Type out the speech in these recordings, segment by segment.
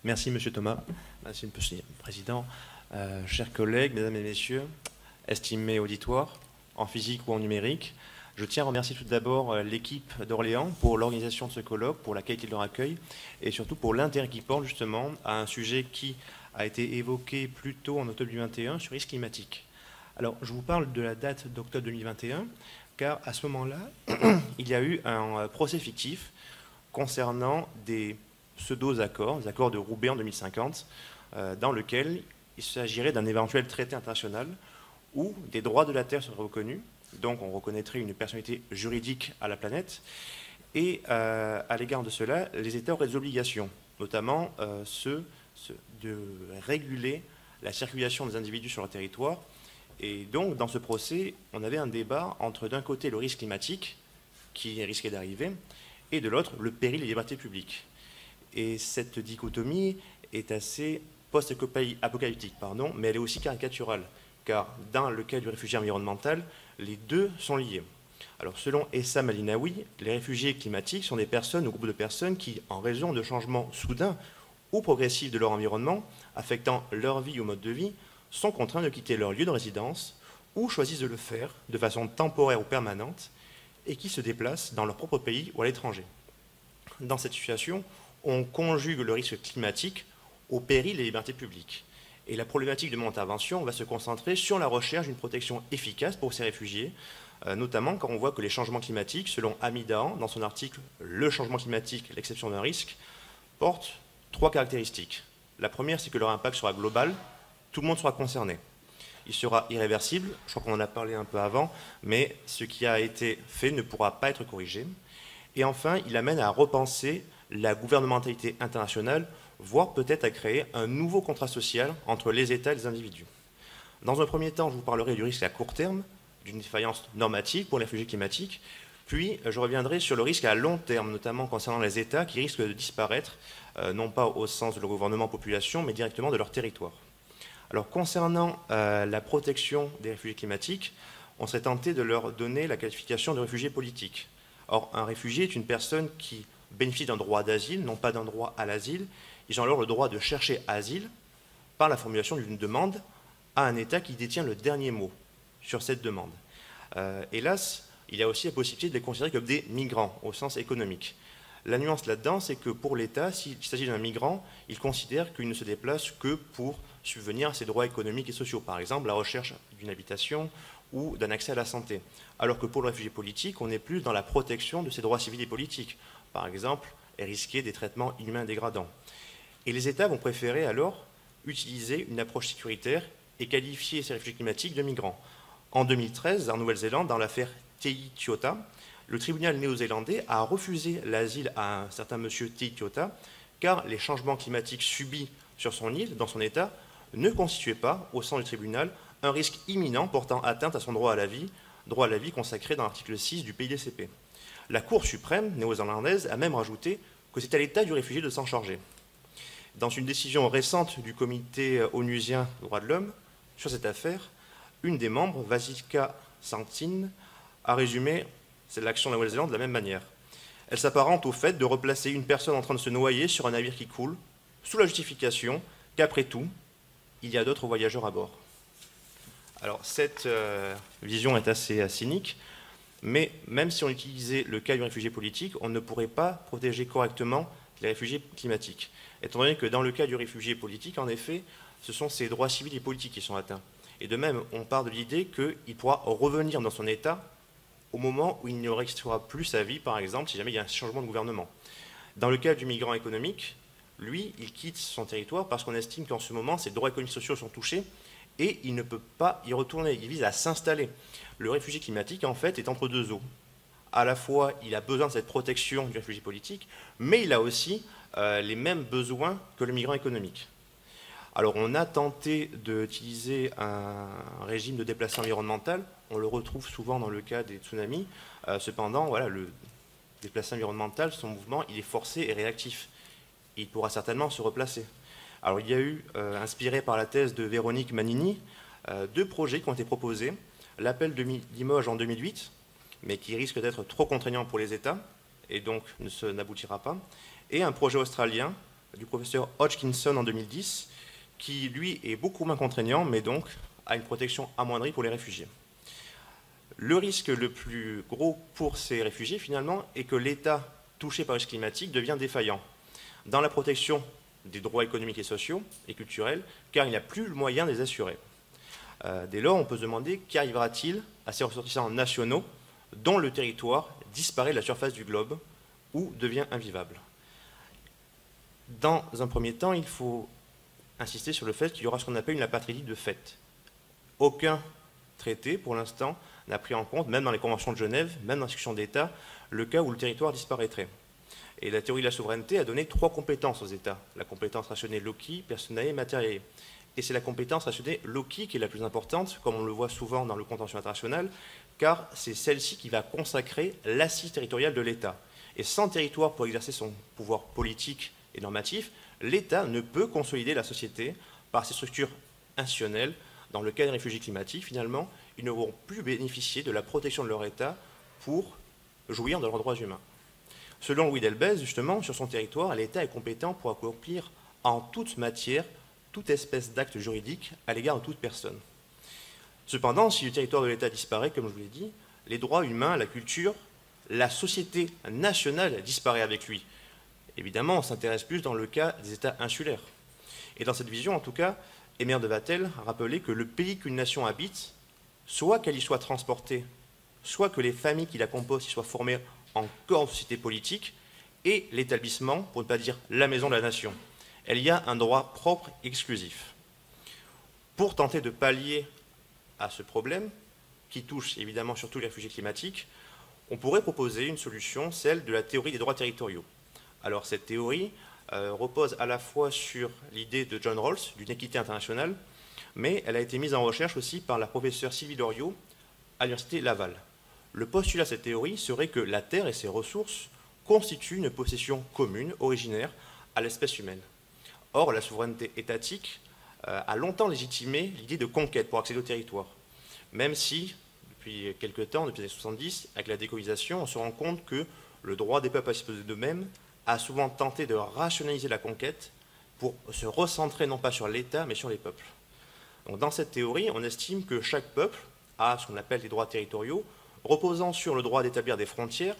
Merci, Monsieur Thomas. Merci, Monsieur le Président. Chers collègues, Mesdames et Messieurs, estimés auditoires, en physique ou en numérique, je tiens à remercier tout d'abord l'équipe d'Orléans pour l'organisation de ce colloque, pour la qualité de leur accueil et surtout pour l'intérêt qui porte justement à un sujet qui a été évoqué plus tôt en octobre 2021 sur les risques climatiques. Alors, je vous parle de la date d'octobre 2021, car à ce moment-là, il y a eu un procès fictif concernant des pseudo-accords, les accords de Roubaix en 2050, dans lequel il s'agirait d'un éventuel traité international où des droits de la Terre seraient reconnus, donc on reconnaîtrait une personnalité juridique à la planète, et à l'égard de cela, les États auraient des obligations, notamment de réguler la circulation des individus sur leur territoire. Et donc, dans ce procès, on avait un débat entre, d'un côté, le risque climatique, qui risquait d'arriver, et de l'autre, le péril des libertés publiques. Et cette dichotomie est assez post-apocalyptique, mais elle est aussi caricaturale, car dans le cas du réfugié environnemental, les deux sont liés. Alors, selon Essam Alinaoui, les réfugiés climatiques sont des personnes ou groupes de personnes qui, en raison de changements soudains ou progressifs de leur environnement, affectant leur vie ou mode de vie, sont contraints de quitter leur lieu de résidence ou choisissent de le faire de façon temporaire ou permanente et qui se déplacent dans leur propre pays ou à l'étranger. Dans cette situation, on conjugue le risque climatique au péril des libertés publiques. Et la problématique de mon intervention va se concentrer sur la recherche d'une protection efficace pour ces réfugiés, notamment quand on voit que les changements climatiques, selon Hamidahan, dans son article « Le changement climatique, l'exception d'un risque », portent trois caractéristiques. La première, c'est que leur impact sera global, tout le monde sera concerné. Il sera irréversible, je crois qu'on en a parlé un peu avant, mais ce qui a été fait ne pourra pas être corrigé. Et enfin, il amène à repenser la gouvernementalité internationale, voire peut-être à créer un nouveau contrat social entre les États et les individus. Dans un premier temps, je vous parlerai du risque à court terme, d'une défaillance normative pour les réfugiés climatiques, puis je reviendrai sur le risque à long terme, notamment concernant les États qui risquent de disparaître, non pas au sens de leur gouvernement-population, mais directement de leur territoire. Alors, concernant la protection des réfugiés climatiques, on serait tenté de leur donner la qualification de réfugié politique. Or, un réfugié est une personne qui bénéficie d'un droit d'asile, non pas d'un droit à l'asile. Ils ont alors le droit de chercher asile par la formulation d'une demande à un État qui détient le dernier mot sur cette demande. Hélas, il y a aussi la possibilité de les considérer comme des migrants, au sens économique. La nuance là-dedans, c'est que pour l'État, s'il s'agit d'un migrant, il considère qu'il ne se déplace que pour subvenir à ses droits économiques et sociaux, par exemple la recherche d'une habitation ou d'un accès à la santé. Alors que pour le réfugié politique, on est plus dans la protection de ses droits civils et politiques, par exemple, et risquer des traitements inhumains dégradants. Et les États vont préférer alors utiliser une approche sécuritaire et qualifier ces réfugiés climatiques de migrants. En 2013, en Nouvelle-Zélande, dans l'affaire Tei Tiota, le tribunal néo-zélandais a refusé l'asile à un certain monsieur Tei Tiota, car les changements climatiques subis sur son île, dans son État, ne constituaient pas, au sein du tribunal, un risque imminent portant atteinte à son droit à la vie consacré dans l'article 6 du PIDCP. La Cour suprême néo-zélandaise a même rajouté que c'est à l'État du réfugié de s'en charger. Dans une décision récente du comité onusien des droits de l'homme sur cette affaire, une des membres, Vasika Santin, a résumé l'action de la Nouvelle-Zélande de la même manière. Elle s'apparente au fait de replacer une personne en train de se noyer sur un navire qui coule, sous la justification qu'après tout, il y a d'autres voyageurs à bord. Alors cette vision est assez cynique, mais même si on utilisait le cas du réfugié politique, on ne pourrait pas protéger correctement les réfugiés climatiques. Étant donné que dans le cas du réfugié politique, en effet, ce sont ses droits civils et politiques qui sont atteints. Et de même, on part de l'idée qu'il pourra revenir dans son État au moment où il ne restera plus sa vie, par exemple, si jamais il y a un changement de gouvernement. Dans le cas du migrant économique, lui, il quitte son territoire parce qu'on estime qu'en ce moment, ses droits économiques et sociaux sont touchés et il ne peut pas y retourner. Il vise à s'installer. Le réfugié climatique, en fait, est entre deux eaux. À la fois, il a besoin de cette protection du réfugié politique, mais il a aussi les mêmes besoins que le migrant économique. Alors, on a tenté d'utiliser un régime de déplacement environnemental. On le retrouve souvent dans le cas des tsunamis. Cependant, voilà, le déplacement environnemental, son mouvement, il est forcé et réactif. Il pourra certainement se replacer. Alors, il y a eu, inspiré par la thèse de Véronique Manini, deux projets qui ont été proposés. L'appel de Limoges en 2008, mais qui risque d'être trop contraignant pour les États, et donc n'aboutira pas, et un projet australien du professeur Hodgkinson en 2010, qui lui est beaucoup moins contraignant, mais donc a une protection amoindrie pour les réfugiés. Le risque le plus gros pour ces réfugiés, finalement, est que l'État touché par le risque climatique devient défaillant dans la protection des droits économiques et sociaux et culturels, car il n'a plus le moyen de les assurer. Dès lors, on peut se demander qu'arrivera-t-il à ces ressortissants nationaux dont le territoire disparaît de la surface du globe ou devient invivable. Dans un premier temps, il faut insister sur le fait qu'il y aura ce qu'on appelle une apatridie de fait. Aucun traité, pour l'instant, n'a pris en compte, même dans les conventions de Genève, même dans les discussions d'État, le cas où le territoire disparaîtrait. Et la théorie de la souveraineté a donné 3 compétences aux États. La compétence rationnée loci, personae et materiae. Et c'est la compétence rationnée loci qui est la plus importante, comme on le voit souvent dans le contentieux international, car c'est celle-ci qui va consacrer l'assise territoriale de l'État. Et sans territoire pour exercer son pouvoir politique et normatif, l'État ne peut consolider la société par ses structures institutionnelles. Dans le cas des réfugiés climatiques, finalement, ils ne vont plus bénéficier de la protection de leur État pour jouir de leurs droits humains. Selon Louis Delbez, justement, sur son territoire, l'État est compétent pour accomplir en toute matière, toute espèce d'acte juridique à l'égard de toute personne. Cependant, si le territoire de l'État disparaît, comme je vous l'ai dit, les droits humains, la culture, la société nationale disparaît avec lui. Évidemment, on s'intéresse plus dans le cas des États insulaires. Et dans cette vision, en tout cas, Emer de Vattel a rappelé que le pays qu'une nation habite, soit qu'elle y soit transportée, soit que les familles qui la composent y soient formées en corps de société politique, et l'établissement, pour ne pas dire la maison de la nation. Elle y a un droit propre exclusif. Pour tenter de pallier à ce problème, qui touche évidemment surtout les réfugiés climatiques, on pourrait proposer une solution, celle de la théorie des droits territoriaux. Alors cette théorie repose à la fois sur l'idée de John Rawls d'une équité internationale, mais elle a été mise en recherche aussi par la professeure Sylvie Loriot à l'université Laval. Le postulat de cette théorie serait que la Terre et ses ressources constituent une possession commune, originaire à l'espèce humaine. Or, la souveraineté étatique a longtemps légitimé l'idée de conquête pour accéder au territoire, même si, depuis quelques temps, depuis les années 70, avec la décolonisation, on se rend compte que le droit des peuples à disposer d'eux-mêmes a souvent tenté de rationaliser la conquête pour se recentrer non pas sur l'État, mais sur les peuples. Donc, dans cette théorie, on estime que chaque peuple a ce qu'on appelle des droits territoriaux, reposant sur le droit d'établir des frontières,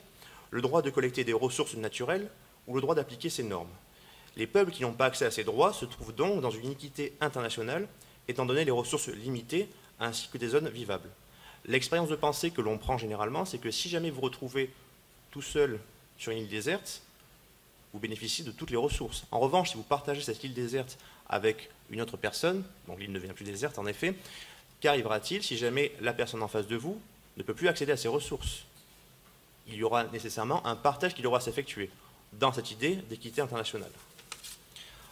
le droit de collecter des ressources naturelles ou le droit d'appliquer ces normes. Les peuples qui n'ont pas accès à ces droits se trouvent donc dans une iniquité internationale, étant donné les ressources limitées ainsi que des zones vivables. L'expérience de pensée que l'on prend généralement, c'est que si jamais vous retrouvez tout seul sur une île déserte, vous bénéficiez de toutes les ressources. En revanche, si vous partagez cette île déserte avec une autre personne, donc l'île ne devient plus déserte en effet, qu'arrivera-t-il si jamais la personne en face de vous ne peut plus accéder à ces ressources? Il y aura nécessairement un partage qui devra s'effectuer dans cette idée d'équité internationale.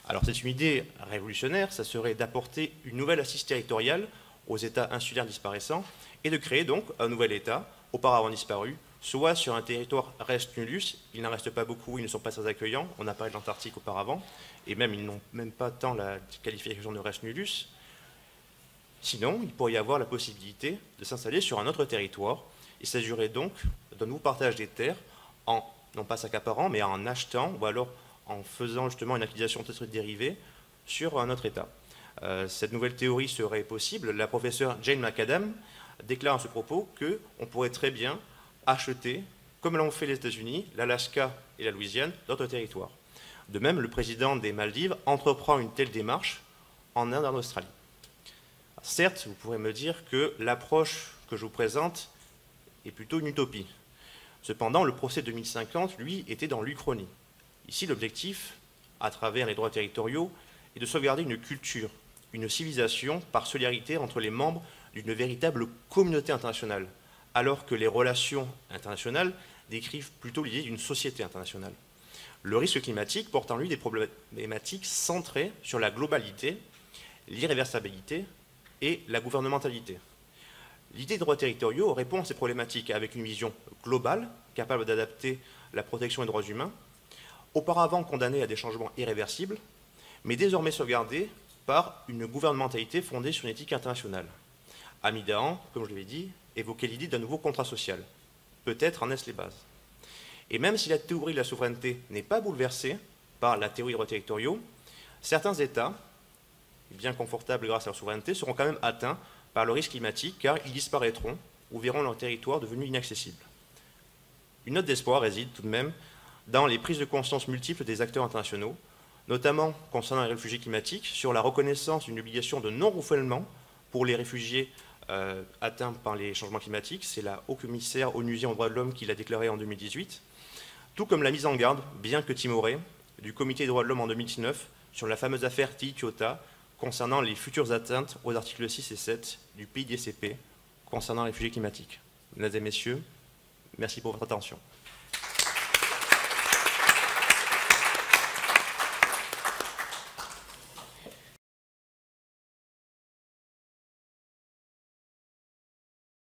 Alors c'est une idée révolutionnaire, ça serait d'apporter une nouvelle assise territoriale aux États insulaires disparaissants et de créer donc un nouvel État, auparavant disparu, soit sur un territoire res nullus, il n'en reste pas beaucoup, ils ne sont pas très accueillants, on a parlé de l'Antarctique auparavant, et même ils n'ont même pas tant la qualification de res nullus. Sinon, il pourrait y avoir la possibilité de s'installer sur un autre territoire. Il s'agirait donc d'un nouveau partage des terres, en, non pas s'accaparant, mais en achetant, ou alors en faisant justement une acquisition peut-être dérivée sur un autre État. Cette nouvelle théorie serait possible. La professeure Jane McAdam déclare à ce propos qu'on pourrait très bien acheter, comme l'ont fait les États-Unis, l'Alaska et la Louisiane, d'autres territoires. De même, le président des Maldives entreprend une telle démarche en Inde et en Australie. Certes, vous pourrez me dire que l'approche que je vous présente est plutôt une utopie. Cependant, le procès 2050, lui, était dans l'Uchronie. Ici, l'objectif, à travers les droits territoriaux, est de sauvegarder une culture, une civilisation par solidarité entre les membres d'une véritable communauté internationale, alors que les relations internationales décrivent plutôt l'idée d'une société internationale. Le risque climatique porte en lui des problématiques centrées sur la globalité, l'irréversibilité et la gouvernementalité. L'idée des droits territoriaux répond à ces problématiques avec une vision globale, capable d'adapter la protection des droits humains, auparavant condamnée à des changements irréversibles, mais désormais sauvegardée par une gouvernementalité fondée sur une éthique internationale. Amidahan, comme je l'avais dit, évoquait l'idée d'un nouveau contrat social. Peut-être en est-ce les bases. Et même si la théorie de la souveraineté n'est pas bouleversée, par la théorie des droits territoriaux, certains États, bien confortables grâce à leur souveraineté, seront quand même atteints par le risque climatique car ils disparaîtront ou verront leur territoire devenu inaccessible. Une note d'espoir réside tout de même dans les prises de conscience multiples des acteurs internationaux, notamment concernant les réfugiés climatiques, sur la reconnaissance d'une obligation de non-refoulement pour les réfugiés atteints par les changements climatiques. C'est la haut-commissaire onusienne aux droits de l'homme qui l'a déclaré en 2018, tout comme la mise en garde, bien que timorée, du Comité des droits de l'homme en 2019 sur la fameuse affaire TI-Kyota concernant les futures atteintes aux articles 6 et 7 du PIDCP concernant les réfugiés climatiques. Mesdames et messieurs, merci pour votre attention.